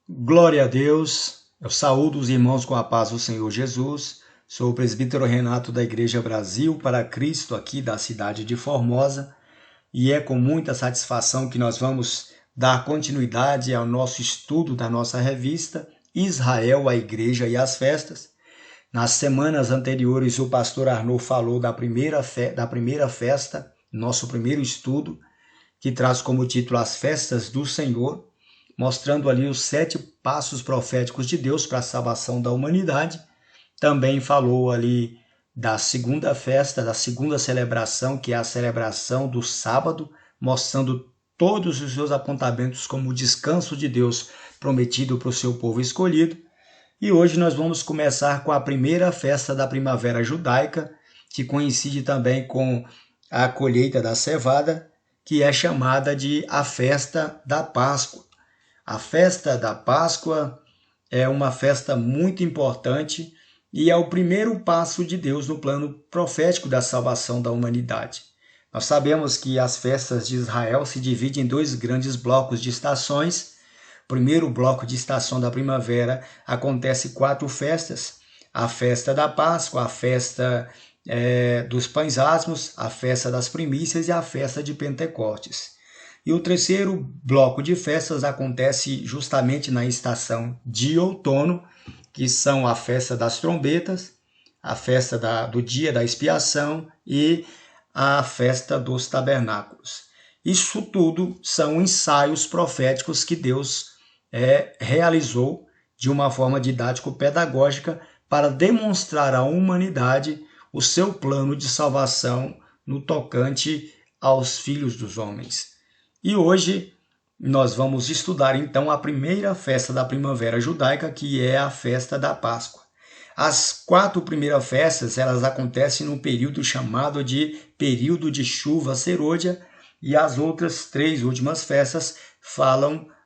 Glória a Deus, eu saúdo os irmãos com a paz do Senhor Jesus. Sou o presbítero Renato da Igreja Brasil para Cristo aqui da cidade de Formosa e é com muita satisfação que nós vamos dar continuidade ao nosso estudo da nossa revista Israel, a Igreja e as Festas. Nas semanas anteriores o pastor Arnaud falou da primeira festa, nosso primeiro estudo, que traz como título As Festas do Senhor, mostrando ali os 7 passos proféticos de Deus para a salvação da humanidade. Também falou ali da segunda festa, da segunda celebração, que é a celebração do sábado, mostrando todos os seus apontamentos como o descanso de Deus prometido para o seu povo escolhido. E hoje nós vamos começar com a primeira festa da primavera judaica, que coincide também com a colheita da cevada, que é chamada de a festa da Páscoa. A festa da Páscoa é uma festa muito importante e é o primeiro passo de Deus no plano profético da salvação da humanidade. Nós sabemos que as festas de Israel se dividem em 2 grandes blocos de estações. O primeiro bloco de estação da primavera acontece 4 festas: a festa da Páscoa, a festa dos pães asmos, a festa das primícias e a festa de Pentecostes. E o terceiro bloco de festas acontece justamente na estação de outono, que são a festa das trombetas, a festa do dia da expiação e a festa dos tabernáculos. Isso tudo são ensaios proféticos que Deus realizou de uma forma didático-pedagógica para demonstrar à humanidade o seu plano de salvação no tocante aos filhos dos homens. E hoje nós vamos estudar então a primeira festa da primavera judaica, que é a festa da Páscoa. As 4 primeiras festas, elas acontecem no período chamado de período de chuva serôdia, e as outras 3 últimas festas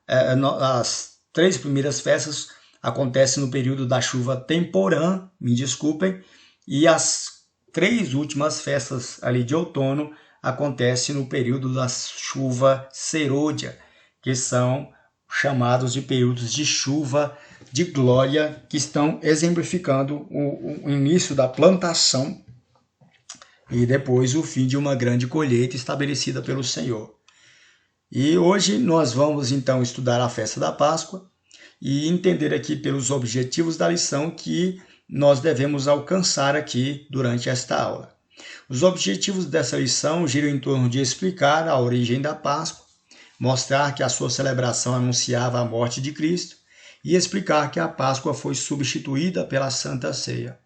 as 3 primeiras festas acontecem no período da chuva temporã, me desculpem, e as 3 últimas festas ali de outono acontece no período da chuva serôdia, que são chamados de períodos de chuva de glória, que estão exemplificando o início da plantação e depois o fim de uma grande colheita estabelecida pelo Senhor. E hoje nós vamos então estudar a festa da Páscoa e entender aqui pelos objetivos da lição que nós devemos alcançar aqui durante esta aula. Os objetivos dessa lição giram em torno de explicar a origem da Páscoa, mostrar que a sua celebração anunciava a morte de Cristo e explicar que a Páscoa foi substituída pela Santa Ceia.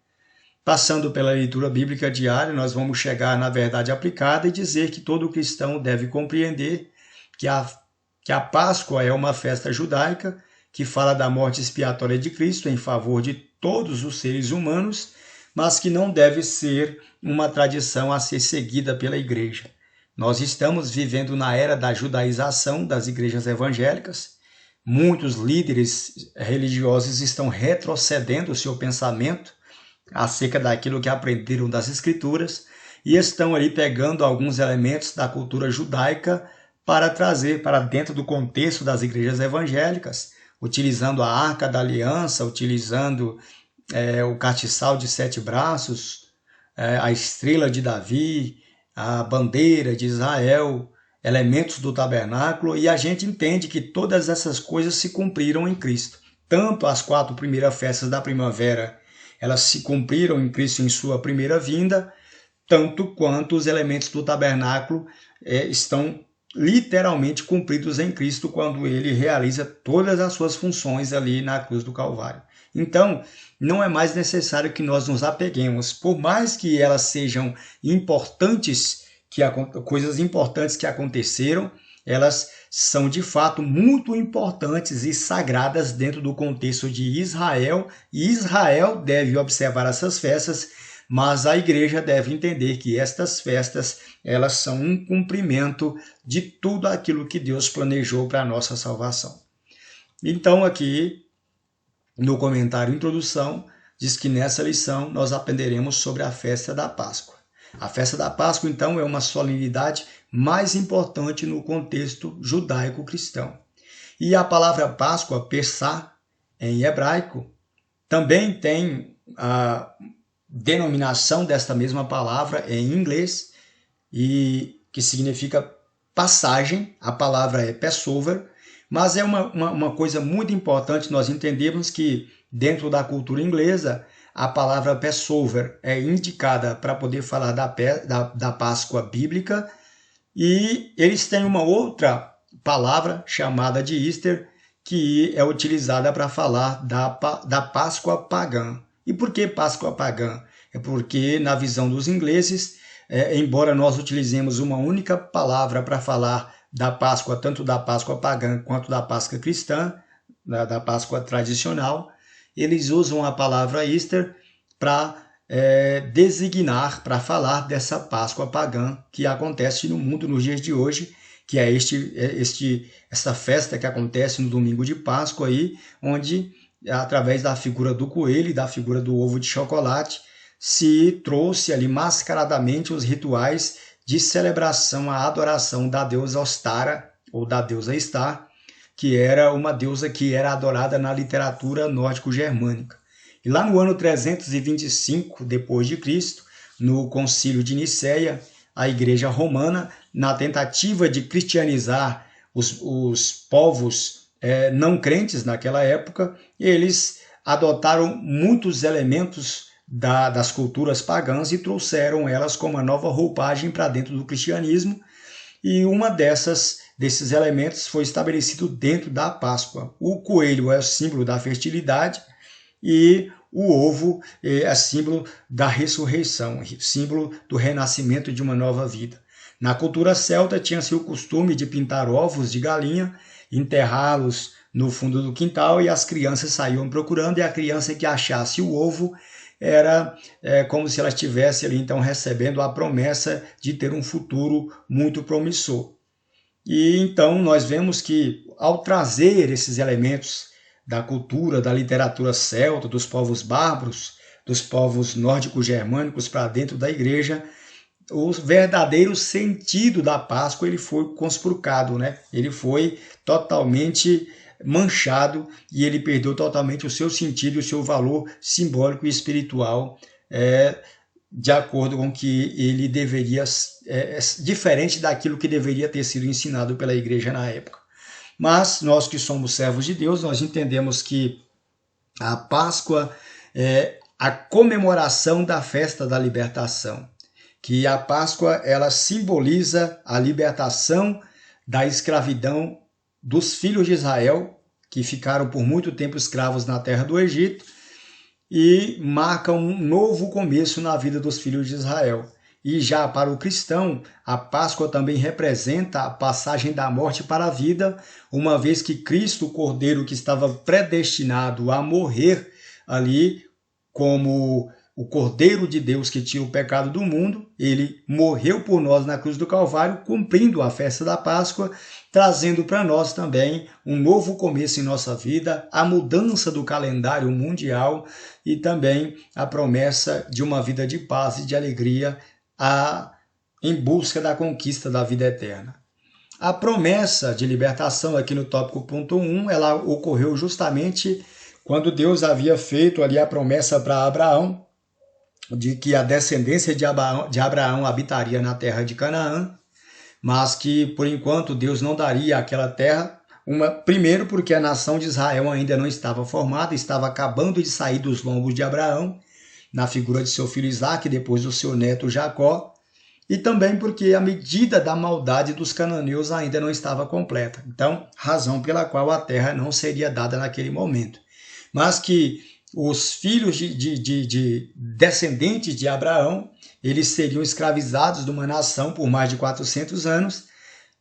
Passando pela leitura bíblica diária, nós vamos chegar na verdade aplicada e dizer que todo cristão deve compreender que a Páscoa é uma festa judaica que fala da morte expiatória de Cristo em favor de todos os seres humanos, mas que não deve ser uma tradição a ser seguida pela igreja. Nós estamos vivendo na era da judaização das igrejas evangélicas. Muitos líderes religiosos estão retrocedendo o seu pensamento acerca daquilo que aprenderam das Escrituras e estão ali pegando alguns elementos da cultura judaica para trazer para dentro do contexto das igrejas evangélicas, utilizando a Arca da Aliança, utilizando o castiçal de 7 braços, a estrela de Davi, a bandeira de Israel, elementos do tabernáculo, e a gente entende que todas essas coisas se cumpriram em Cristo. Tanto as 4 primeiras festas da primavera, elas se cumpriram em Cristo em sua primeira vinda, tanto quanto os elementos do tabernáculo estão literalmente cumpridos em Cristo quando ele realiza todas as suas funções ali na cruz do Calvário. Então, não é mais necessário que nós nos apeguemos, por mais que elas sejam importantes, coisas importantes que aconteceram, elas são de fato muito importantes e sagradas dentro do contexto de Israel, e Israel deve observar essas festas, mas a igreja deve entender que estas festas, elas são um cumprimento de tudo aquilo que Deus planejou para a nossa salvação. Então aqui, no comentário introdução, diz que nessa lição nós aprenderemos sobre a festa da Páscoa. A festa da Páscoa, então, é uma solenidade mais importante no contexto judaico-cristão. E a palavra Páscoa, Pessah, em hebraico, também tem a denominação desta mesma palavra em inglês, e que significa passagem. A palavra é Passover, mas é uma coisa muito importante nós entendermos que dentro da cultura inglesa a palavra Passover é indicada para poder falar da Páscoa bíblica, e eles têm uma outra palavra chamada de Easter, que é utilizada para falar da Páscoa pagã. E por que Páscoa pagã? É porque, na visão dos ingleses, embora nós utilizemos uma única palavra para falar da Páscoa, tanto da Páscoa pagã quanto da Páscoa cristã, da Páscoa tradicional, eles usam a palavra Easter para designar, para falar dessa Páscoa pagã que acontece no mundo nos dias de hoje, que é essa festa que acontece no domingo de Páscoa, aí, onde, através da figura do coelho e da figura do ovo de chocolate, se trouxe ali mascaradamente os rituais de celebração à adoração da deusa Ostara, ou da deusa Estar, que era uma deusa que era adorada na literatura nórdico-germânica. E lá no ano 325 depois de Cristo, no Concílio de Nicéia, a Igreja Romana, na tentativa de cristianizar os povos não crentes naquela época, eles adotaram muitos elementos das culturas pagãs e trouxeram elas como uma nova roupagem para dentro do cristianismo, e uma desses elementos foi estabelecido dentro da Páscoa. O coelho é o símbolo da fertilidade e o ovo é símbolo da ressurreição, símbolo do renascimento de uma nova vida. Na cultura celta tinha-se o costume de pintar ovos de galinha, enterrá-los no fundo do quintal, e as crianças saíam procurando, e a criança que achasse o ovo era como se ela estivesse ali então recebendo a promessa de ter um futuro muito promissor. E então nós vemos que, ao trazer esses elementos da cultura, da literatura celta, dos povos bárbaros, dos povos nórdico-germânicos para dentro da igreja, o verdadeiro sentido da Páscoa ele foi conspurcado, né? Ele foi totalmente manchado, e ele perdeu totalmente o seu sentido, o seu valor simbólico e espiritual, de acordo com que ele deveria, diferente daquilo que deveria ter sido ensinado pela igreja na época. Mas nós que somos servos de Deus, nós entendemos que a Páscoa é a comemoração da festa da libertação, que a Páscoa ela simboliza a libertação da escravidão dos filhos de Israel, que ficaram por muito tempo escravos na terra do Egito, e marca um novo começo na vida dos filhos de Israel. E já para o cristão, a Páscoa também representa a passagem da morte para a vida, uma vez que Cristo, o Cordeiro que estava predestinado a morrer ali como o Cordeiro de Deus que tira o pecado do mundo, ele morreu por nós na cruz do Calvário, cumprindo a festa da Páscoa, trazendo para nós também um novo começo em nossa vida, a mudança do calendário mundial e também a promessa de uma vida de paz e de alegria em busca da conquista da vida eterna. A promessa de libertação aqui no tópico ponto 1, ela ocorreu justamente quando Deus havia feito ali a promessa para Abraão, de que a descendência de Abraão habitaria na terra de Canaã, mas que, por enquanto, Deus não daria aquela terra, primeiro porque a nação de Israel ainda não estava formada, estava acabando de sair dos lombos de Abraão, na figura de seu filho Isaque, depois do seu neto Jacó, e também porque a medida da maldade dos cananeus ainda não estava completa. Então, razão pela qual a terra não seria dada naquele momento. Mas que os filhos de descendentes de Abraão, eles seriam escravizados de uma nação por mais de 400 anos,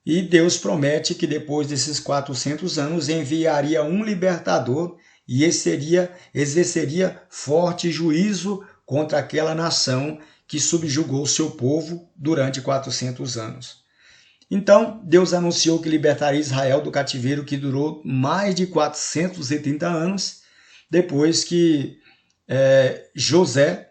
e Deus promete que depois desses 400 anos enviaria um libertador, e exerceria forte juízo contra aquela nação que subjugou seu povo durante 400 anos. Então, Deus anunciou que libertaria Israel do cativeiro que durou mais de 430 anos, depois que José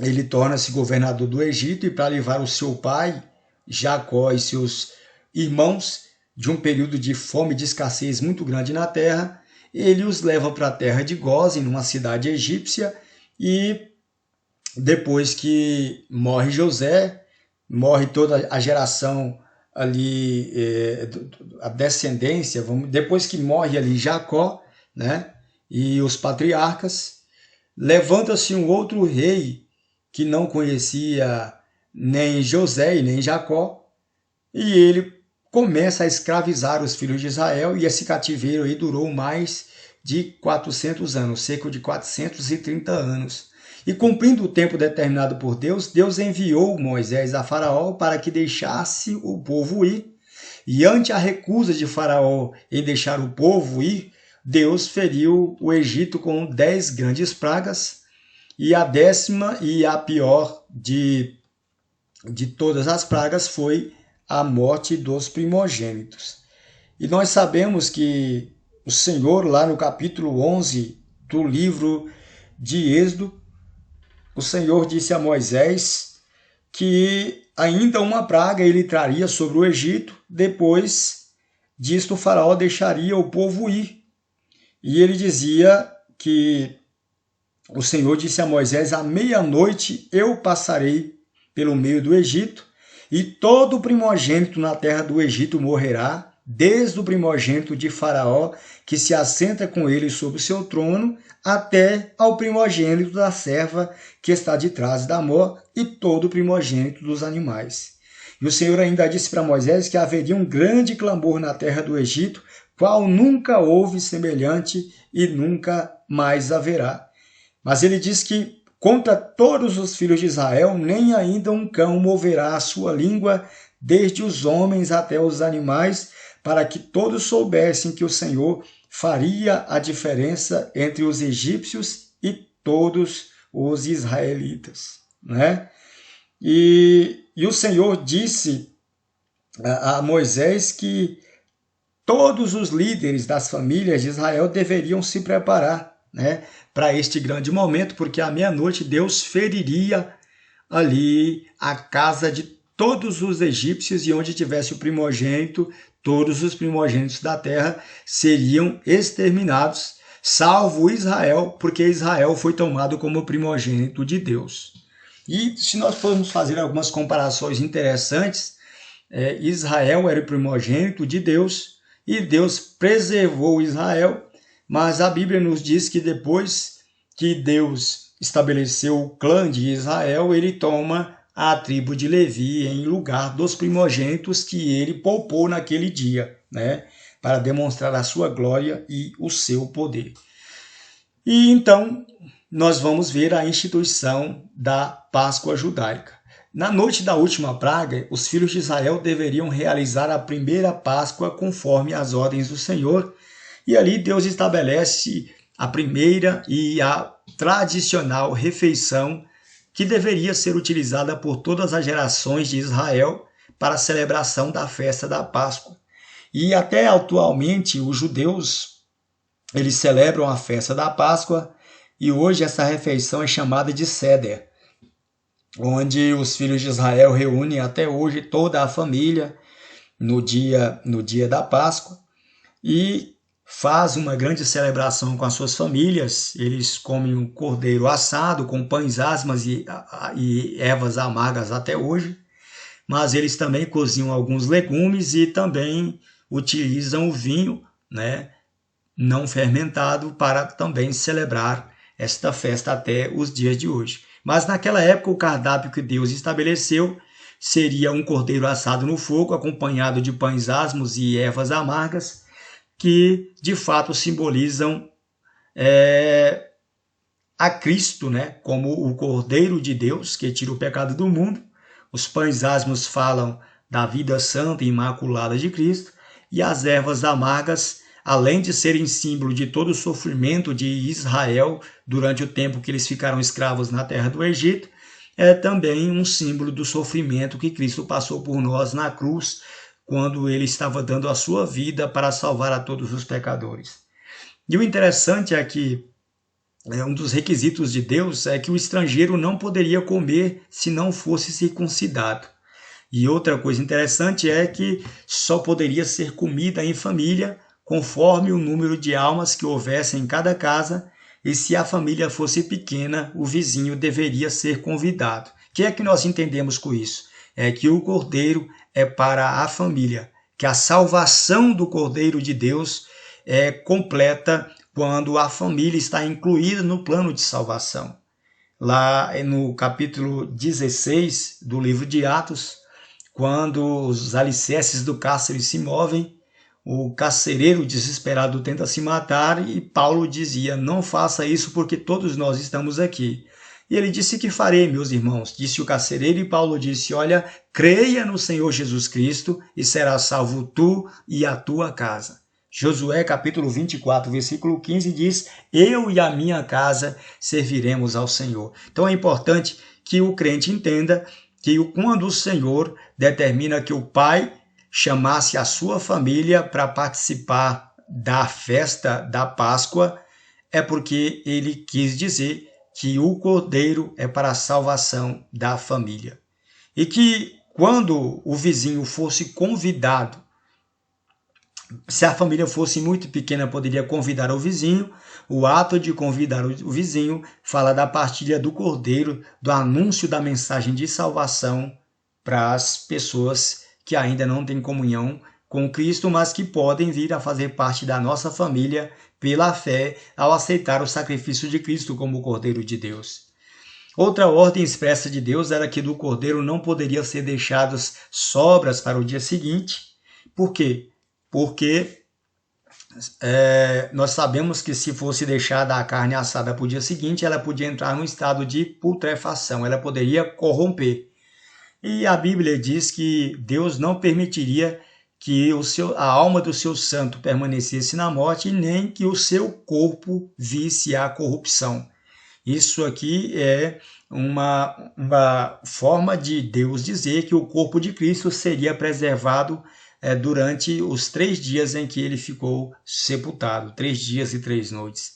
ele torna-se governador do Egito, e para levar o seu pai, Jacó, e seus irmãos de um período de fome e de escassez muito grande na terra, ele os leva para a terra de Gósen, numa cidade egípcia, e depois que morre José, morre toda a geração ali, a descendência, depois que morre ali Jacó, né, e os patriarcas, levanta-se um outro rei que não conhecia nem José e nem Jacó, e ele começa a escravizar os filhos de Israel, e esse cativeiro aí durou mais de 400 anos, cerca de 430 anos. E cumprindo o tempo determinado por Deus, Deus enviou Moisés a Faraó para que deixasse o povo ir. E ante a recusa de Faraó em deixar o povo ir, Deus feriu o Egito com 10 grandes pragas, e a 10ª e a pior de todas as pragas foi a morte dos primogênitos. E nós sabemos que o Senhor, lá no capítulo 11 do livro de Êxodo, o Senhor disse a Moisés que ainda uma praga ele traria sobre o Egito, depois disto o faraó deixaria o povo ir. E ele dizia que o Senhor disse a Moisés: à meia-noite eu passarei pelo meio do Egito, e todo primogênito na terra do Egito morrerá, desde o primogênito de Faraó, que se assenta com ele sobre o seu trono, até ao primogênito da serva que está de trás da mó, e todo o primogênito dos animais. E o Senhor ainda disse para Moisés que haveria um grande clamor na terra do Egito, qual nunca houve semelhante e nunca mais haverá. Mas ele diz que contra todos os filhos de Israel, nem ainda um cão moverá a sua língua, desde os homens até os animais, para que todos soubessem que o Senhor faria a diferença entre os egípcios e todos os israelitas, né? E o Senhor disse a Moisés que todos os líderes das famílias de Israel deveriam se preparar, né, para este grande momento, porque à meia-noite Deus feriria ali a casa de todos os egípcios, e onde tivesse o primogênito, todos os primogênitos da terra seriam exterminados, salvo Israel, porque Israel foi tomado como primogênito de Deus. E se nós formos fazer algumas comparações interessantes, Israel era o primogênito de Deus, e Deus preservou Israel, mas a Bíblia nos diz que depois que Deus estabeleceu o clã de Israel, ele toma a tribo de Levi em lugar dos primogênitos que ele poupou naquele dia, né, para demonstrar a sua glória e o seu poder. E então nós vamos ver a instituição da Páscoa judaica. Na noite da última praga, os filhos de Israel deveriam realizar a primeira Páscoa conforme as ordens do Senhor, e ali Deus estabelece a primeira e a tradicional refeição que deveria ser utilizada por todas as gerações de Israel para a celebração da festa da Páscoa. E até atualmente os judeus eles celebram a festa da Páscoa, e hoje essa refeição é chamada de Seder, onde os filhos de Israel reúnem até hoje toda a família no dia da Páscoa e faz uma grande celebração com as suas famílias. Eles comem um cordeiro assado com pães asmas e ervas amargas até hoje, mas eles também cozinham alguns legumes e também utilizam o vinho, né, não fermentado, para também celebrar esta festa até os dias de hoje. Mas naquela época o cardápio que Deus estabeleceu seria um cordeiro assado no fogo, acompanhado de pães asmos e ervas amargas, que de fato simbolizam a Cristo, né, como o Cordeiro de Deus que tira o pecado do mundo. Os pães asmos falam da vida santa e imaculada de Cristo, e as ervas amargas, além de serem símbolo de todo o sofrimento de Israel durante o tempo que eles ficaram escravos na terra do Egito, é também um símbolo do sofrimento que Cristo passou por nós na cruz, quando ele estava dando a sua vida para salvar a todos os pecadores. E o interessante é que um dos requisitos de Deus é que o estrangeiro não poderia comer se não fosse circuncidado. E outra coisa interessante é que só poderia ser comida em família, conforme o número de almas que houvesse em cada casa, e se a família fosse pequena, o vizinho deveria ser convidado. O que é que nós entendemos com isso? É que o cordeiro é para a família, que a salvação do Cordeiro de Deus é completa quando a família está incluída no plano de salvação. Lá no capítulo 16 do livro de Atos, quando os alicerces do cárcere se movem, o carcereiro desesperado tenta se matar e Paulo dizia: não faça isso porque todos nós estamos aqui. E ele disse: que farei, meus irmãos? Disse o carcereiro, e Paulo disse: olha, creia no Senhor Jesus Cristo e serás salvo tu e a tua casa. Josué capítulo 24, versículo 15 diz: eu e a minha casa serviremos ao Senhor. Então é importante que o crente entenda que quando o Senhor determina que o Pai chamasse a sua família para participar da festa da Páscoa, é porque ele quis dizer que o Cordeiro é para a salvação da família. E que quando o vizinho fosse convidado, se a família fosse muito pequena, poderia convidar o vizinho. O ato de convidar o vizinho fala da partilha do Cordeiro, do anúncio da mensagem de salvação para as pessoas que ainda não têm comunhão com Cristo, mas que podem vir a fazer parte da nossa família pela fé ao aceitar o sacrifício de Cristo como o Cordeiro de Deus. Outra ordem expressa de Deus era que do Cordeiro não poderia ser deixadas sobras para o dia seguinte. Por quê? Porque nós sabemos que se fosse deixada a carne assada para o dia seguinte, ela podia entrar num estado de putrefação, ela poderia corromper. E a Bíblia diz que Deus não permitiria que a alma do seu santo permanecesse na morte, nem que o seu corpo visse a corrupção. Isso aqui é uma forma de Deus dizer que o corpo de Cristo seria preservado durante os 3 dias em que ele ficou sepultado, 3 dias e 3 noites.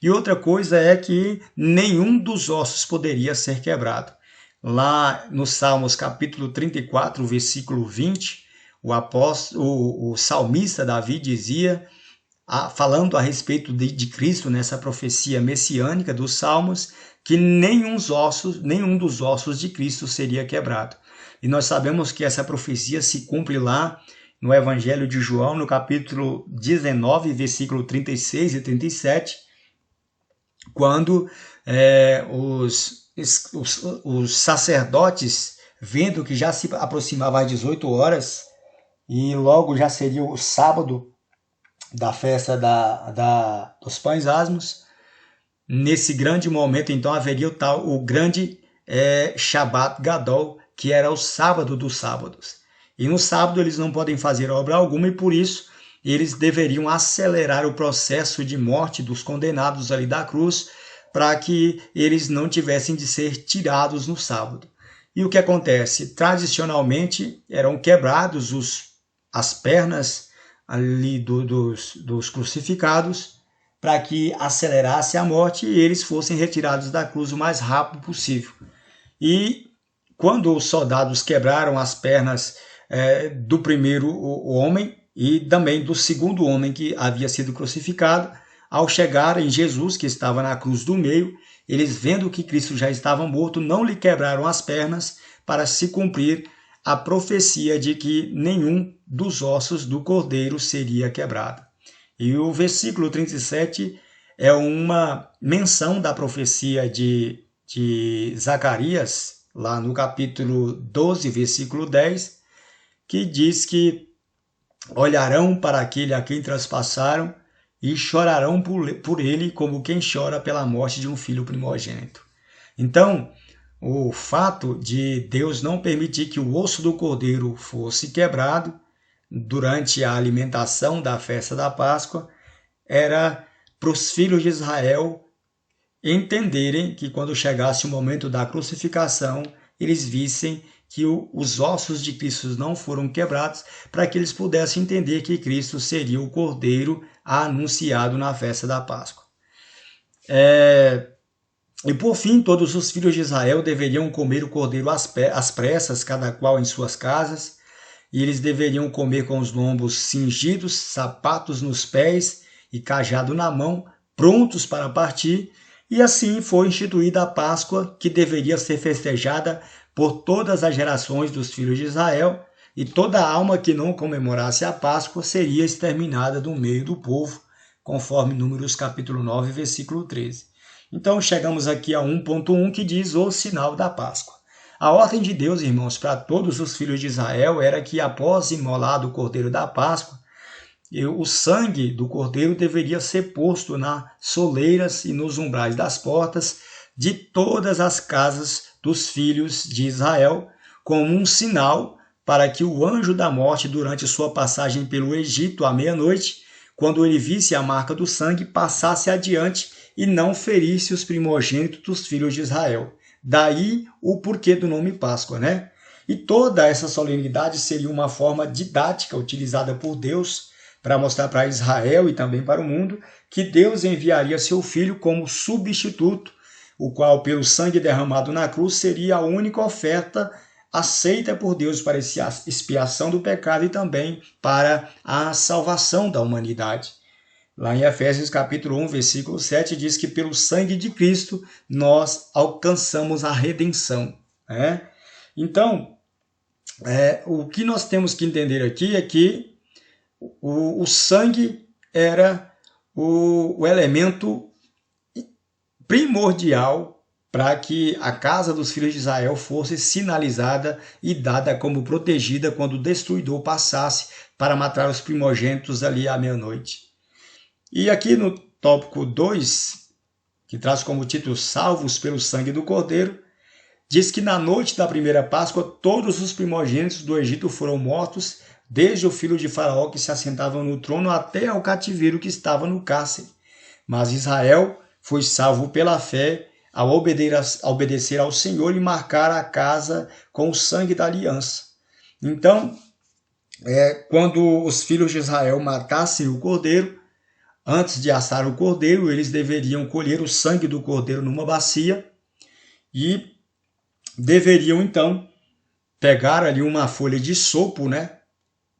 E outra coisa é que nenhum dos ossos poderia ser quebrado. Lá no Salmos capítulo 34, versículo 20, o salmista Davi dizia, falando a respeito de Cristo, nessa profecia messiânica dos Salmos, que nenhum dos ossos de Cristo seria quebrado. E nós sabemos que essa profecia se cumpre lá no Evangelho de João, no capítulo 19, versículo 36 e 37, quando os sacerdotes, vendo que já se aproximava às 18 horas, e logo já seria o sábado da festa dos pães asmos, nesse grande momento, então, haveria o grande Shabat Gadol, que era o sábado dos sábados. E no sábado eles não podem fazer obra alguma e, por isso, eles deveriam acelerar o processo de morte dos condenados ali da cruz, para que eles não tivessem de ser tirados no sábado. E o que acontece? Tradicionalmente eram quebrados as pernas ali dos crucificados para que acelerasse a morte e eles fossem retirados da cruz o mais rápido possível. E quando os soldados quebraram as pernas do primeiro homem e também do segundo homem que havia sido crucificado, ao chegar em Jesus, que estava na cruz do meio, eles, vendo que Cristo já estava morto, não lhe quebraram as pernas para se cumprir a profecia de que nenhum dos ossos do Cordeiro seria quebrado. E o versículo 37 é uma menção da profecia de Zacarias, lá no capítulo 12, versículo 10, que diz que olharão para aquele a quem traspassaram e chorarão por ele como quem chora pela morte de um filho primogênito. Então, o fato de Deus não permitir que o osso do cordeiro fosse quebrado durante a alimentação da festa da Páscoa era para os filhos de Israel entenderem que quando chegasse o momento da crucificação, eles vissem que os ossos de Cristo não foram quebrados, para que eles pudessem entender que Cristo seria o Cordeiro anunciado na festa da Páscoa. E por fim, todos os filhos de Israel deveriam comer o cordeiro às pressas, cada qual em suas casas, e eles deveriam comer com os lombos cingidos, sapatos nos pés e cajado na mão, prontos para partir, e assim foi instituída a Páscoa, que deveria ser festejada por todas as gerações dos filhos de Israel, e toda alma que não comemorasse a Páscoa seria exterminada do meio do povo, conforme Números capítulo 9, versículo 13. Então chegamos aqui a 1.1 que diz o sinal da Páscoa. A ordem de Deus, irmãos, para todos os filhos de Israel era que após imolado o cordeiro da Páscoa, o sangue do cordeiro deveria ser posto nas soleiras e nos umbrais das portas de todas as casas dos filhos de Israel, como um sinal para que o anjo da morte, durante sua passagem pelo Egito à meia-noite, quando ele visse a marca do sangue, passasse adiante e não ferisse os primogênitos dos filhos de Israel. Daí o porquê do nome Páscoa, né? E toda essa solenidade seria uma forma didática utilizada por Deus para mostrar para Israel e também para o mundo que Deus enviaria seu filho como substituto, o qual, pelo sangue derramado na cruz, seria a única oferta aceita por Deus para a expiação do pecado e também para a salvação da humanidade. Lá em Efésios capítulo 1, versículo 7, diz que pelo sangue de Cristo nós alcançamos a redenção. Né? Então, o que nós temos que entender aqui é que o sangue era o elemento primordial para que a casa dos filhos de Israel fosse sinalizada e dada como protegida quando o destruidor passasse para matar os primogênitos ali à meia-noite. E aqui no tópico 2, que traz como título Salvos pelo Sangue do Cordeiro, diz que na noite da primeira Páscoa todos os primogênitos do Egito foram mortos, desde o filho de Faraó que se assentava no trono até ao cativeiro que estava no cárcere. Mas Israel foi salvo pela fé ao obedecer ao Senhor e marcar a casa com o sangue da aliança. Então, quando os filhos de Israel matassem o cordeiro, antes de assar o cordeiro, eles deveriam colher o sangue do cordeiro numa bacia e deveriam, então, pegar ali uma folha de sopo, né?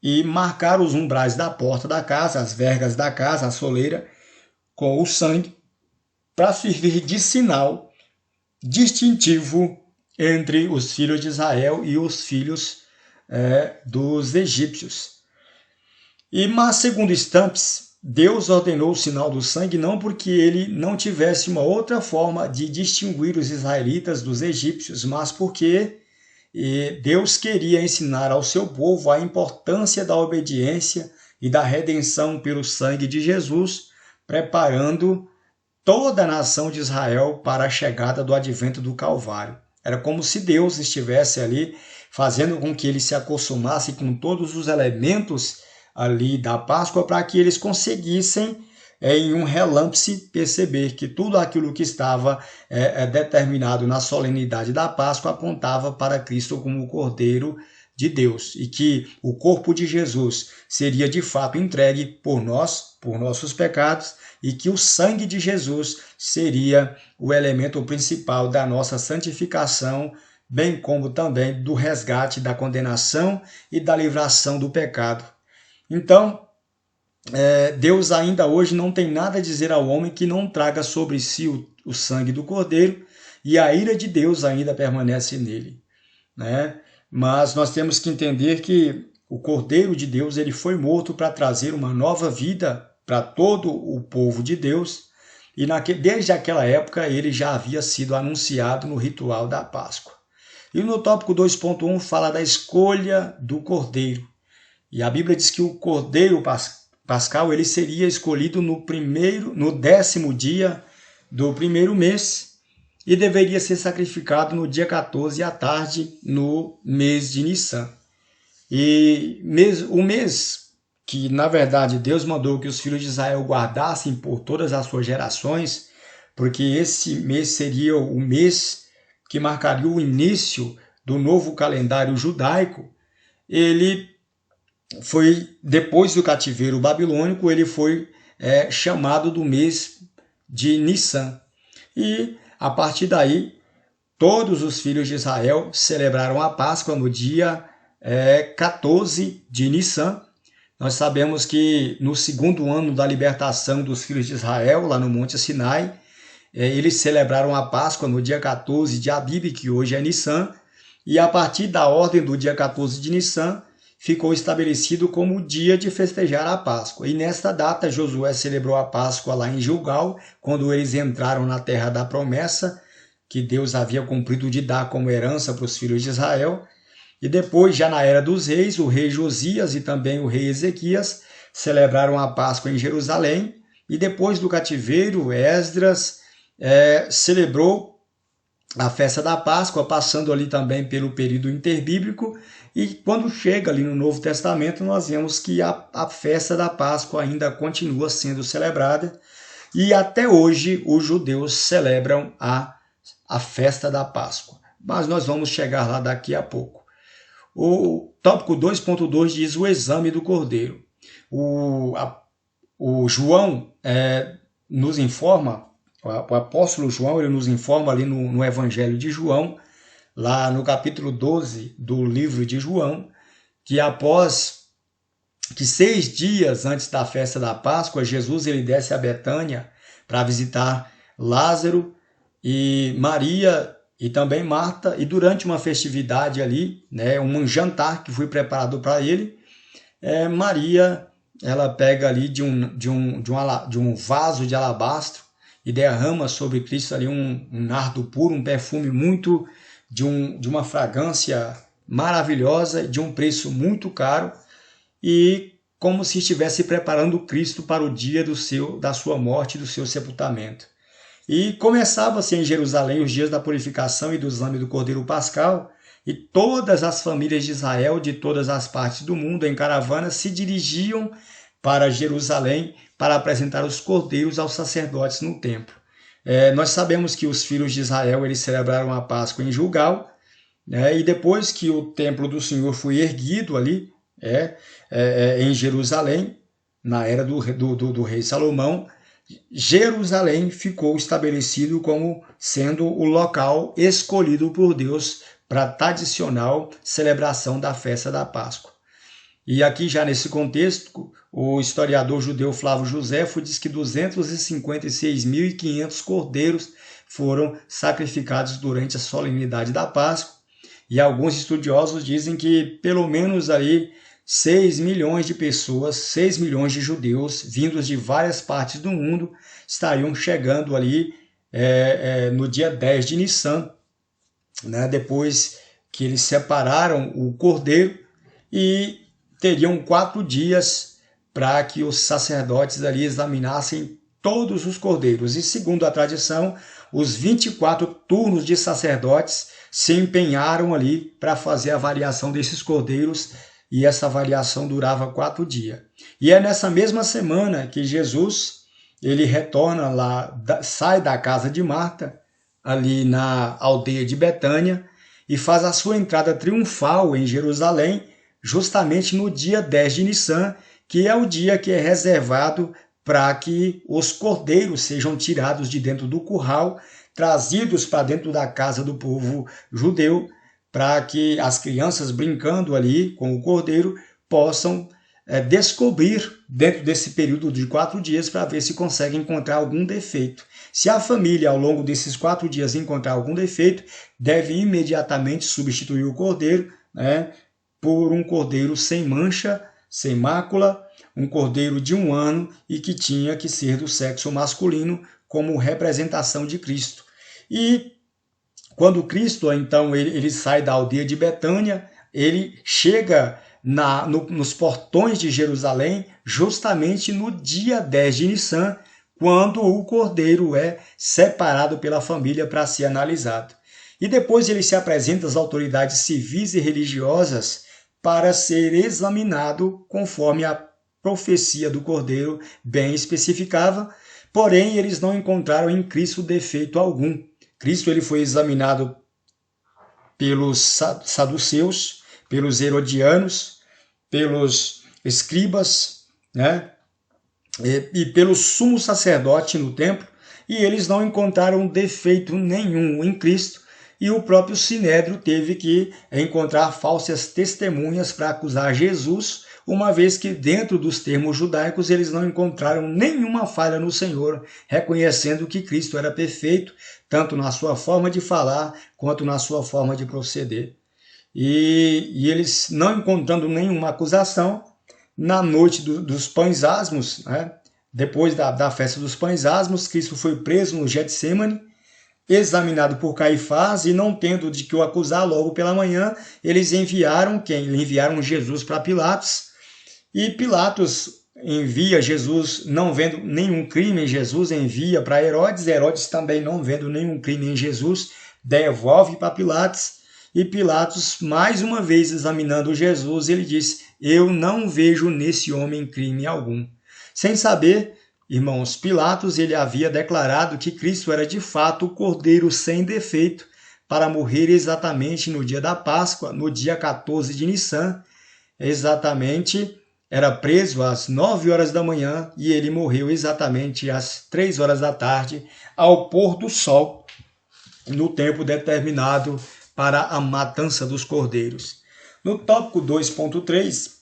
E marcar os umbrais da porta da casa, as vergas da casa, a soleira, com o sangue, para servir de sinal distintivo entre os filhos de Israel e os filhos dos egípcios. Mas, segundo Stamps, Deus ordenou o sinal do sangue não porque ele não tivesse uma outra forma de distinguir os israelitas dos egípcios, mas porque Deus queria ensinar ao seu povo a importância da obediência e da redenção pelo sangue de Jesus, preparando toda a nação de Israel para a chegada do advento do Calvário. Era como se Deus estivesse ali fazendo com que eles se acostumassem com todos os elementos ali da Páscoa para que eles conseguissem em um relâmpago perceber que tudo aquilo que estava determinado na solenidade da Páscoa apontava para Cristo como o Cordeiro de Deus e que o corpo de Jesus seria de fato entregue por nós, por nossos pecados, e que o sangue de Jesus seria o elemento principal da nossa santificação, bem como também do resgate da condenação e da livração do pecado. Então, Deus ainda hoje não tem nada a dizer ao homem que não traga sobre si o sangue do Cordeiro, e a ira de Deus ainda permanece nele, né? Mas nós temos que entender que o Cordeiro de Deus ele foi morto para trazer uma nova vida para todo o povo de Deus, e desde aquela época ele já havia sido anunciado no ritual da Páscoa. E no tópico 2.1 fala da escolha do Cordeiro. E a Bíblia diz que o Cordeiro Pascal ele seria escolhido no 10º dia do primeiro mês e deveria ser sacrificado no dia 14 à tarde no mês de Nissan. E o mês que, na verdade, Deus mandou que os filhos de Israel guardassem por todas as suas gerações, porque esse mês seria o mês que marcaria o início do novo calendário judaico, ele foi, depois do cativeiro babilônico, ele foi chamado do mês de Nissan. E A partir daí, todos os filhos de Israel celebraram a Páscoa no dia 14 de Nissan. Nós sabemos que no segundo ano da libertação dos filhos de Israel, lá no Monte Sinai, eles celebraram a Páscoa no dia 14 de Abib, que hoje é Nissan, e a partir da ordem do dia 14 de Nissan, ficou estabelecido como o dia de festejar a Páscoa. E nesta data, Josué celebrou a Páscoa lá em Gilgal, quando eles entraram na terra da promessa, que Deus havia cumprido de dar como herança para os filhos de Israel. E depois, já na era dos reis, o rei Josias e também o rei Ezequias celebraram a Páscoa em Jerusalém. E depois do cativeiro, Esdras celebrou a festa da Páscoa, passando ali também pelo período interbíblico. E quando chega ali no Novo Testamento, nós vemos que a festa da Páscoa ainda continua sendo celebrada. E até hoje os judeus celebram a festa da Páscoa. Mas nós vamos chegar lá daqui a pouco. O tópico 2.2 diz o exame do cordeiro. O João nos informa, o apóstolo João, ele nos informa ali no Evangelho de João, lá no capítulo 12 do livro de João, que após que 6 dias antes da festa da Páscoa, Jesus ele desce a Betânia para visitar Lázaro e Maria e também Marta, e durante uma festividade ali, um jantar que foi preparado para ele, Maria, ela pega ali de um vaso de alabastro e derrama sobre Cristo ali um nardo puro, um perfume muito, de uma fragrância maravilhosa, de um preço muito caro, e como se estivesse preparando Cristo para o dia da sua morte e do seu sepultamento. E começava-se em Jerusalém os dias da purificação e do exame do Cordeiro Pascal, e todas as famílias de Israel, de todas as partes do mundo, em caravana, se dirigiam para Jerusalém para apresentar os cordeiros aos sacerdotes no templo. Nós sabemos que os filhos de Israel eles celebraram a Páscoa em Gilgal, e depois que o templo do Senhor foi erguido ali em Jerusalém, na era do rei Salomão, Jerusalém ficou estabelecido como sendo o local escolhido por Deus para a tradicional celebração da festa da Páscoa. E aqui já nesse contexto, o historiador judeu Flávio Joséfo diz que 256.500 cordeiros foram sacrificados durante a solenidade da Páscoa, e alguns estudiosos dizem que pelo menos aí 6 milhões de pessoas, 6 milhões de judeus vindos de várias partes do mundo estariam chegando ali no dia 10 de Nissan, depois que eles separaram o cordeiro, e teriam 4 dias para que os sacerdotes ali examinassem todos os cordeiros. E segundo a tradição, os 24 turnos de sacerdotes se empenharam ali para fazer a avaliação desses cordeiros, e essa avaliação durava 4 dias. E é nessa mesma semana que Jesus ele retorna lá, sai da casa de Marta, ali na aldeia de Betânia, e faz a sua entrada triunfal em Jerusalém, justamente no dia 10 de Nissan, que é o dia que é reservado para que os cordeiros sejam tirados de dentro do curral, trazidos para dentro da casa do povo judeu, para que as crianças brincando ali com o cordeiro possam descobrir dentro desse período de 4 dias para ver se conseguem encontrar algum defeito. Se a família ao longo desses 4 dias encontrar algum defeito, deve imediatamente substituir o cordeiro por um cordeiro sem mancha, sem mácula, um cordeiro de 1 ano e que tinha que ser do sexo masculino como representação de Cristo. E quando Cristo, então, ele sai da aldeia de Betânia, ele chega nos portões de Jerusalém, justamente no dia 10 de Nissan, quando o cordeiro é separado pela família para ser analisado. E depois ele se apresenta às autoridades civis e religiosas para ser examinado conforme a profecia do cordeiro bem especificava, porém eles não encontraram em Cristo defeito algum. Cristo ele foi examinado pelos saduceus, pelos herodianos, pelos escribas, e pelo sumo sacerdote no templo, e eles não encontraram defeito nenhum em Cristo, e o próprio Sinédrio teve que encontrar falsas testemunhas para acusar Jesus, uma vez que dentro dos termos judaicos eles não encontraram nenhuma falha no Senhor, reconhecendo que Cristo era perfeito, tanto na sua forma de falar quanto na sua forma de proceder. E eles não encontrando nenhuma acusação, na noite dos pães asmos, né? Depois da festa dos pães asmos, Cristo foi preso no Getsêmani, examinado por Caifás, e não tendo de que o acusar logo pela manhã, eles enviaram quem? Enviaram Jesus para Pilatos, e Pilatos envia Jesus, não vendo nenhum crime em Jesus, envia para Herodes. Herodes também não vendo nenhum crime em Jesus, devolve para Pilatos. E Pilatos, mais uma vez examinando Jesus, ele diz: eu não vejo nesse homem crime algum. Sem saber, irmãos, Pilatos ele havia declarado que Cristo era de fato o Cordeiro sem defeito para morrer exatamente no dia da Páscoa, no dia 14 de Nissan. Exatamente, era preso às 9 horas da manhã e ele morreu exatamente às 3 horas da tarde, ao pôr do sol, no tempo determinado para a matança dos cordeiros. No tópico 2.3,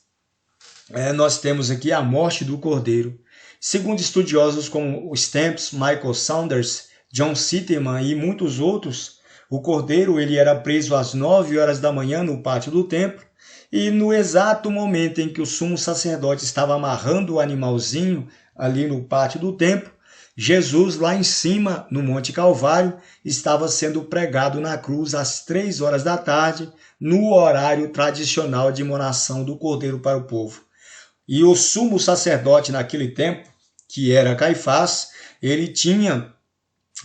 nós temos aqui a morte do cordeiro. Segundo estudiosos como Stamps, Michael Saunders, John Sitterman e muitos outros, o cordeiro ele era preso às 9 horas da manhã no pátio do templo, e no exato momento em que o sumo sacerdote estava amarrando o animalzinho ali no pátio do templo, Jesus, lá em cima, no Monte Calvário, estava sendo pregado na cruz às 3 horas da tarde, no horário tradicional de imonação do Cordeiro para o povo. E o sumo sacerdote naquele tempo, que era Caifás, ele tinha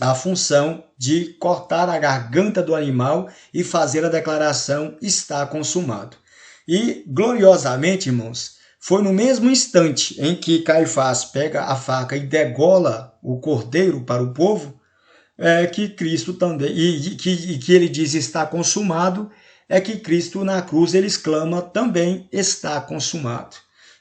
a função de cortar a garganta do animal e fazer a declaração: está consumado. E, gloriosamente, irmãos, foi no mesmo instante em que Caifás pega a faca e degola o cordeiro para o povo, que Cristo também, e que ele diz está consumado, é que Cristo na cruz ele exclama também está consumado.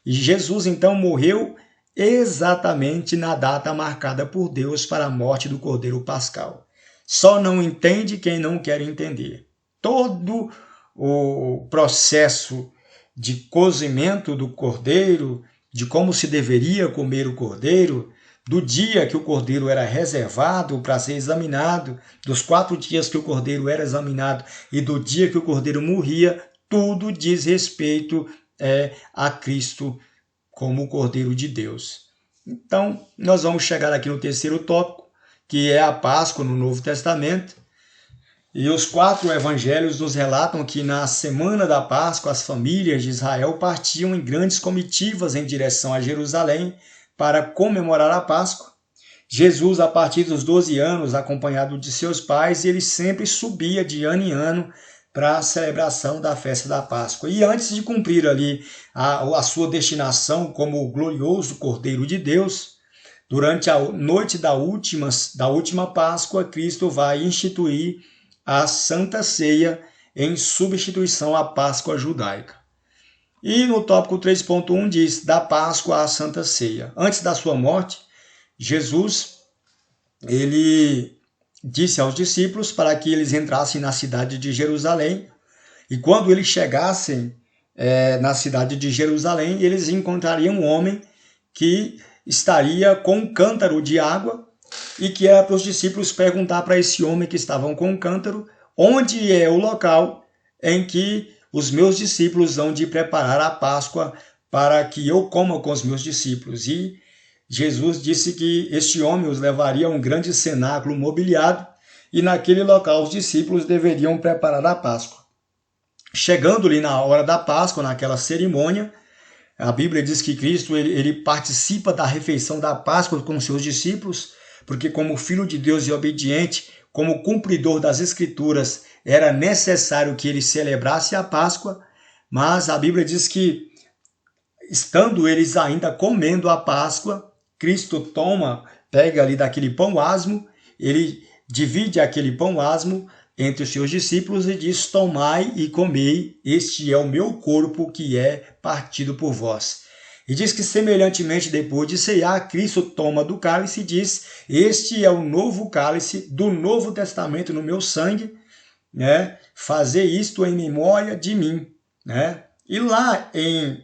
E Jesus então morreu exatamente na data marcada por Deus para a morte do cordeiro pascal. Só não entende quem não quer entender. Todo o processo de cozimento do cordeiro, de como se deveria comer o cordeiro, do dia que o cordeiro era reservado para ser examinado, dos 4 dias que o cordeiro era examinado e do dia que o cordeiro morria, tudo diz respeito a Cristo como o Cordeiro de Deus. Então, nós vamos chegar aqui no terceiro tópico, que é a Páscoa no Novo Testamento. E os 4 evangelhos nos relatam que na semana da Páscoa as famílias de Israel partiam em grandes comitivas em direção a Jerusalém para comemorar a Páscoa. Jesus, a partir dos 12 anos, acompanhado de seus pais, ele sempre subia de ano em ano para a celebração da festa da Páscoa. E antes de cumprir ali a sua destinação como o glorioso Cordeiro de Deus, durante a noite da última Páscoa, Cristo vai instituir a Santa Ceia em substituição à Páscoa judaica. E no tópico 3.1 diz, da Páscoa à Santa Ceia. Antes da sua morte, Jesus, ele disse aos discípulos para que eles entrassem na cidade de Jerusalém, e quando eles chegassem na cidade de Jerusalém, eles encontrariam um homem que estaria com um cântaro de água, e que era para os discípulos perguntar para esse homem que estavam com o cântaro, onde é o local em que os meus discípulos hão de preparar a Páscoa para que eu coma com os meus discípulos. E Jesus disse que este homem os levaria a um grande cenáculo mobiliado, e naquele local os discípulos deveriam preparar a Páscoa. Chegando ali na hora da Páscoa, naquela cerimônia, a Bíblia diz que Cristo ele participa da refeição da Páscoa com seus discípulos, porque como Filho de Deus e obediente, como cumpridor das Escrituras, era necessário que ele celebrasse a Páscoa, mas a Bíblia diz que, estando eles ainda comendo a Páscoa, Cristo pega ali daquele pão asmo, ele divide aquele pão asmo entre os seus discípulos e diz, tomai e comei, este é o meu corpo que é partido por vós. E diz que semelhantemente depois de ceiar, Cristo toma do cálice e diz: este é o novo cálice do Novo Testamento no meu sangue, né? Fazer isto em memória de mim, né? E lá em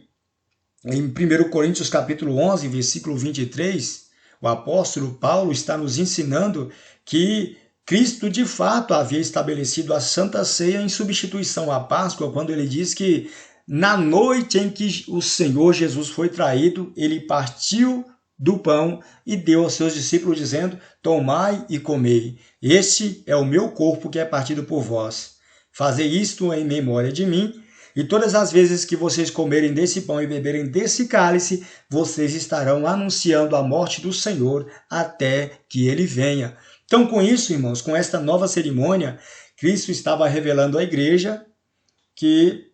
1 Coríntios capítulo 11, versículo 23, o apóstolo Paulo está nos ensinando que Cristo de fato havia estabelecido a Santa Ceia em substituição à Páscoa, quando ele diz que na noite em que o Senhor Jesus foi traído, ele partiu do pão e deu aos seus discípulos, dizendo: tomai e comei, este é o meu corpo que é partido por vós. Fazei isto em memória de mim. E todas as vezes que vocês comerem desse pão e beberem desse cálice, vocês estarão anunciando a morte do Senhor até que ele venha. Então, com isso, irmãos, com esta nova cerimônia, Cristo estava revelando à igreja que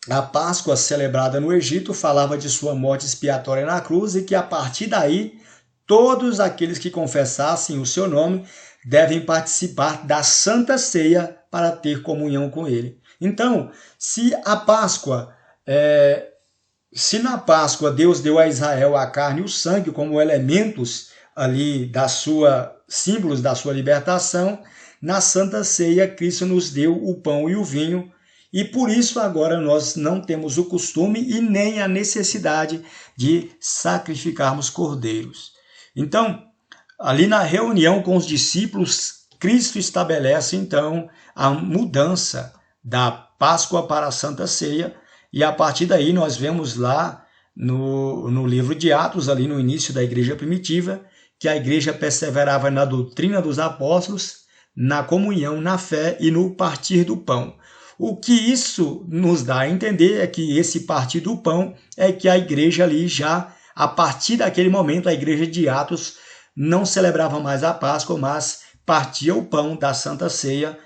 a Páscoa celebrada no Egito falava de sua morte expiatória na cruz e que a partir daí, todos aqueles que confessassem o seu nome devem participar da Santa Ceia para ter comunhão com ele. Então, se na Páscoa Deus deu a Israel a carne e o sangue como elementos ali símbolos da sua libertação, na Santa Ceia Cristo nos deu o pão e o vinho, e por isso agora nós não temos o costume e nem a necessidade de sacrificarmos cordeiros. Então, ali na reunião com os discípulos, Cristo estabelece então a mudança da Páscoa para a Santa Ceia, e a partir daí nós vemos lá no livro de Atos, ali no início da igreja primitiva, que a igreja perseverava na doutrina dos apóstolos, na comunhão, na fé e no partir do pão. O que isso nos dá a entender é que esse partir do pão é que a igreja ali já, a partir daquele momento, a igreja de Atos não celebrava mais a Páscoa, mas partia o pão da Santa Ceia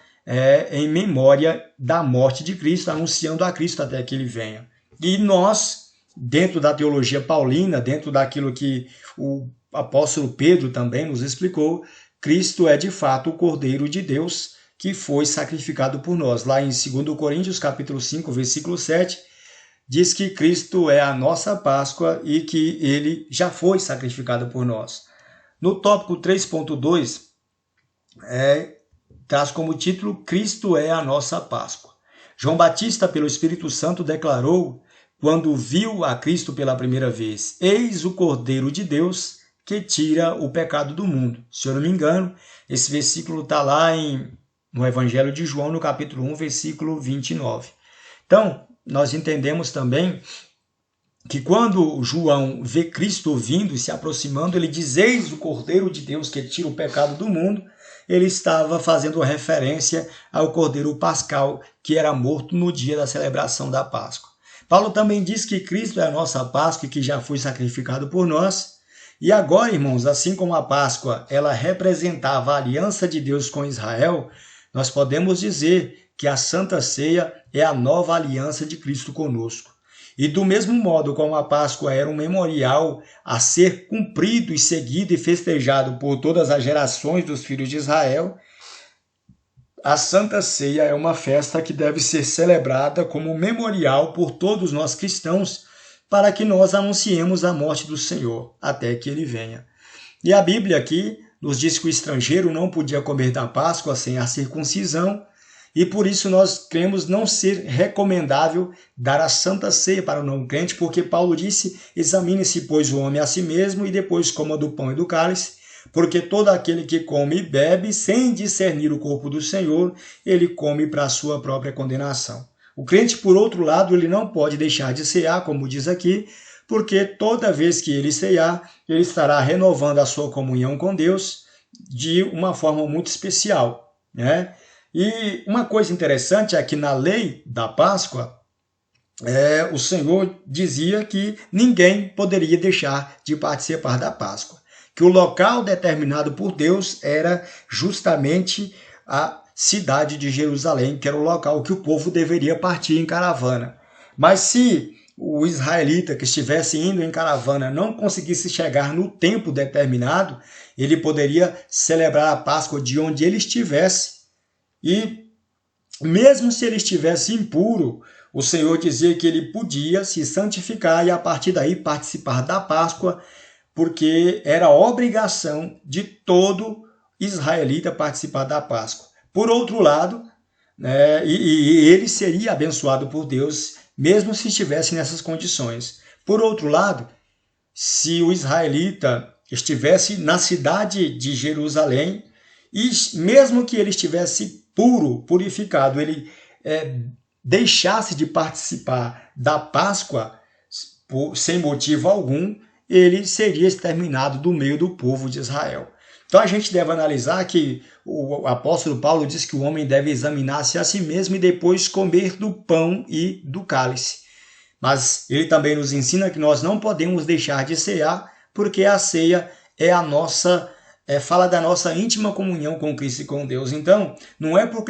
em memória da morte de Cristo, anunciando a Cristo até que ele venha. E nós, dentro da teologia paulina, dentro daquilo que o apóstolo Pedro também nos explicou, Cristo é de fato o Cordeiro de Deus que foi sacrificado por nós. Lá em 2 Coríntios capítulo 5, versículo 7, diz que Cristo é a nossa Páscoa e que ele já foi sacrificado por nós. No tópico 3.2, traz como título: Cristo é a nossa Páscoa. João Batista, pelo Espírito Santo, declarou, quando viu a Cristo pela primeira vez: eis o Cordeiro de Deus que tira o pecado do mundo. Se eu não me engano, esse versículo está lá no Evangelho de João, no capítulo 1, versículo 29. Então, nós entendemos também que quando João vê Cristo vindo e se aproximando, ele diz: eis o Cordeiro de Deus que tira o pecado do mundo. Ele estava fazendo referência ao Cordeiro Pascal, que era morto no dia da celebração da Páscoa. Paulo também diz que Cristo é a nossa Páscoa e que já foi sacrificado por nós. E agora, irmãos, assim como a Páscoa ela representava a aliança de Deus com Israel, nós podemos dizer que a Santa Ceia é a nova aliança de Cristo conosco. E do mesmo modo como a Páscoa era um memorial a ser cumprido e seguido e festejado por todas as gerações dos filhos de Israel, a Santa Ceia é uma festa que deve ser celebrada como memorial por todos nós cristãos, para que nós anunciemos a morte do Senhor até que ele venha. E a Bíblia aqui nos diz que o estrangeiro não podia comer da Páscoa sem a circuncisão, e por isso nós cremos não ser recomendável dar a Santa Ceia para o não crente, porque Paulo disse: examine-se, pois, o homem a si mesmo, e depois coma do pão e do cálice, porque todo aquele que come e bebe, sem discernir o corpo do Senhor, ele come para a sua própria condenação. O crente, por outro lado, ele não pode deixar de cear, como diz aqui, porque toda vez que ele cear, ele estará renovando a sua comunhão com Deus de uma forma muito especial, né? E uma coisa interessante é que na lei da Páscoa, o Senhor dizia que ninguém poderia deixar de participar da Páscoa, que o local determinado por Deus era justamente a cidade de Jerusalém, que era o local que o povo deveria partir em caravana. Mas se o israelita que estivesse indo em caravana não conseguisse chegar no tempo determinado, ele poderia celebrar a Páscoa de onde ele estivesse, e mesmo se ele estivesse impuro, o Senhor dizia que ele podia se santificar e a partir daí participar da Páscoa, porque era obrigação de todo israelita participar da Páscoa. Por outro lado, né, ele seria abençoado por Deus, mesmo se estivesse nessas condições. Por outro lado, se o israelita estivesse na cidade de Jerusalém, e mesmo que ele estivesse puro, purificado, ele deixasse de participar da Páscoa sem motivo algum, ele seria exterminado do meio do povo de Israel. Então a gente deve analisar que o apóstolo Paulo diz que o homem deve examinar-se a si mesmo e depois comer do pão e do cálice. Mas ele também nos ensina que nós não podemos deixar de cear, porque a ceia é a nossa fala da nossa íntima comunhão com Cristo e com Deus. Então, não é por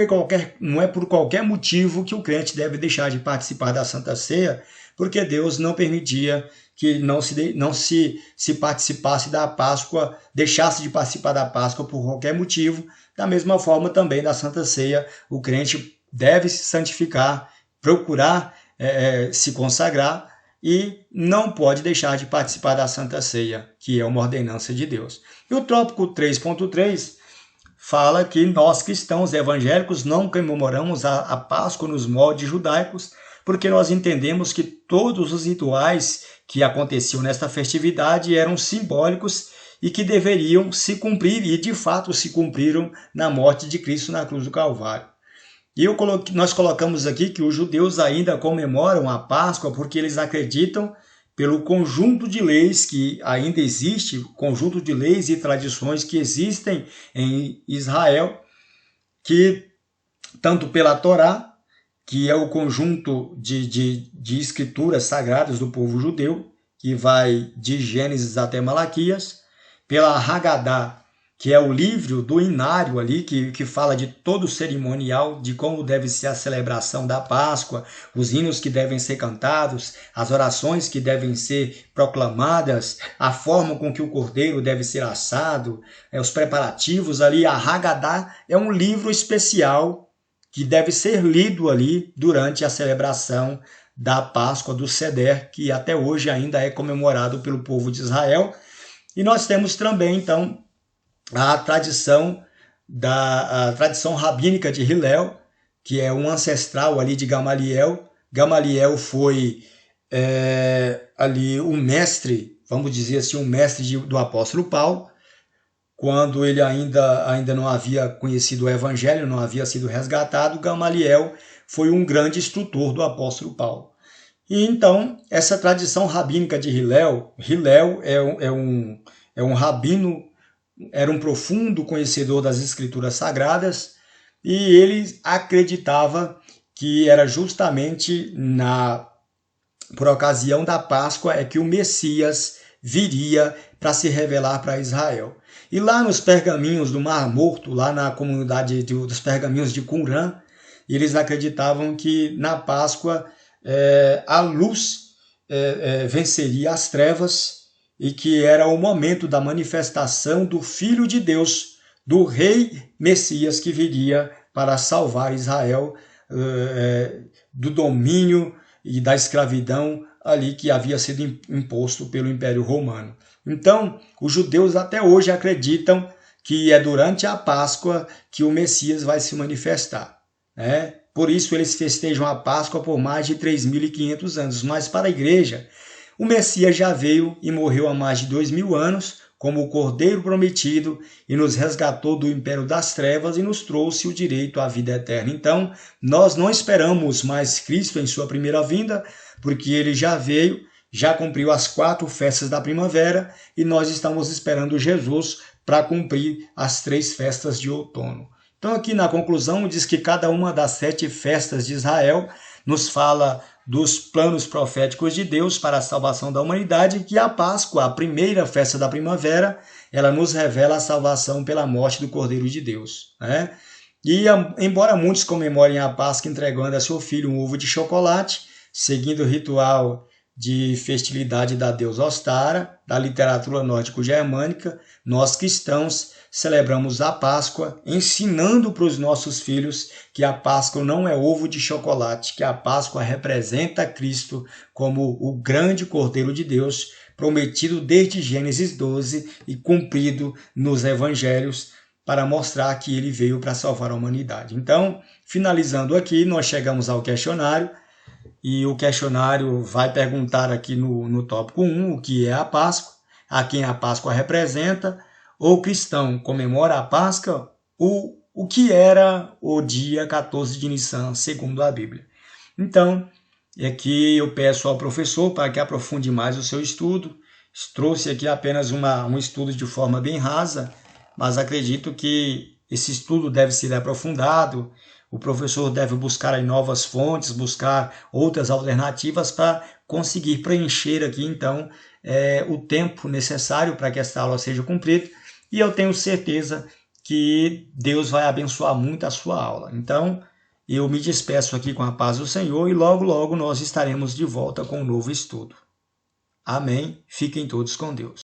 qualquer motivo que o crente deve deixar de participar da Santa Ceia, porque Deus não permitia que não se participasse da Páscoa, deixasse de participar da Páscoa por qualquer motivo. Da mesma forma também da Santa Ceia, o crente deve se santificar, procurar se consagrar e não pode deixar de participar da Santa Ceia, que é uma ordenança de Deus. E o tópico 3.3 fala que nós cristãos evangélicos não comemoramos a Páscoa nos moldes judaicos, porque nós entendemos que todos os rituais que aconteciam nesta festividade eram simbólicos e que deveriam se cumprir, e de fato se cumpriram na morte de Cristo na cruz do Calvário. E nós colocamos aqui que os judeus ainda comemoram a Páscoa porque eles acreditam, pelo conjunto de leis que ainda existe, conjunto de leis e tradições que existem em Israel, que tanto pela Torá, que é o conjunto de escrituras sagradas do povo judeu, que vai de Gênesis até Malaquias, pela Haggadah, que é o livro do inário ali, que fala de todo o cerimonial, de como deve ser a celebração da Páscoa, os hinos que devem ser cantados, as orações que devem ser proclamadas, a forma com que o cordeiro deve ser assado, os preparativos ali. A Haggadah é um livro especial que deve ser lido ali durante a celebração da Páscoa do Seder, que até hoje ainda é comemorado pelo povo de Israel. E nós temos também, então, a tradição rabínica de Hillel, que é um ancestral ali de Gamaliel. Gamaliel foi ali um mestre, vamos dizer assim, um mestre do apóstolo Paulo, quando ele ainda não havia conhecido o evangelho, não havia sido resgatado. Gamaliel foi um grande instrutor do apóstolo Paulo. E então, essa tradição rabínica de Hillel é um rabino, era um profundo conhecedor das escrituras sagradas, e ele acreditava que era justamente por ocasião da Páscoa é que o Messias viria para se revelar para Israel. E lá nos pergaminhos do Mar Morto, lá na comunidade dos pergaminhos de Qumran, eles acreditavam que na Páscoa a luz venceria as trevas, e que era o momento da manifestação do Filho de Deus, do Rei Messias, que viria para salvar Israel do domínio e da escravidão ali que havia sido imposto pelo Império Romano. Então, os judeus até hoje acreditam que é durante a Páscoa que o Messias vai se manifestar, né? Por isso eles festejam a Páscoa por mais de 3.500 anos. Mas para a igreja, o Messias já veio e morreu há mais de 2.000 anos, como o Cordeiro prometido, e nos resgatou do império das trevas e nos trouxe o direito à vida eterna. Então, nós não esperamos mais Cristo em sua primeira vinda, porque ele já veio, já cumpriu as 4 festas da primavera, e nós estamos esperando Jesus para cumprir as 3 festas de outono. Então, aqui na conclusão, diz que cada uma das 7 festas de Israel nos fala dos planos proféticos de Deus para a salvação da humanidade, que a Páscoa, a primeira festa da primavera, ela nos revela a salvação pela morte do Cordeiro de Deus, né? E embora muitos comemorem a Páscoa entregando a seu filho um ovo de chocolate, seguindo o ritual de festilidade da deusa Ostara, da literatura nórdico-germânica, nós cristãos celebramos a Páscoa, ensinando para os nossos filhos que a Páscoa não é ovo de chocolate, que a Páscoa representa Cristo como o grande Cordeiro de Deus, prometido desde Gênesis 12 e cumprido nos Evangelhos, para mostrar que ele veio para salvar a humanidade. Então, finalizando aqui, nós chegamos ao questionário, e o questionário vai perguntar aqui no tópico 1 o que é a Páscoa, a quem a Páscoa representa, o cristão comemora a Páscoa, o que era o dia 14 de Nissan, segundo a Bíblia. Então, aqui eu peço ao professor para que aprofunde mais o seu estudo. Trouxe aqui apenas um estudo de forma bem rasa, mas acredito que esse estudo deve ser aprofundado. O professor deve buscar aí novas fontes, buscar outras alternativas para conseguir preencher aqui, então, o tempo necessário para que esta aula seja cumprida. E eu tenho certeza que Deus vai abençoar muito a sua aula. Então, eu me despeço aqui com a paz do Senhor e logo, logo nós estaremos de volta com um novo estudo. Amém. Fiquem todos com Deus.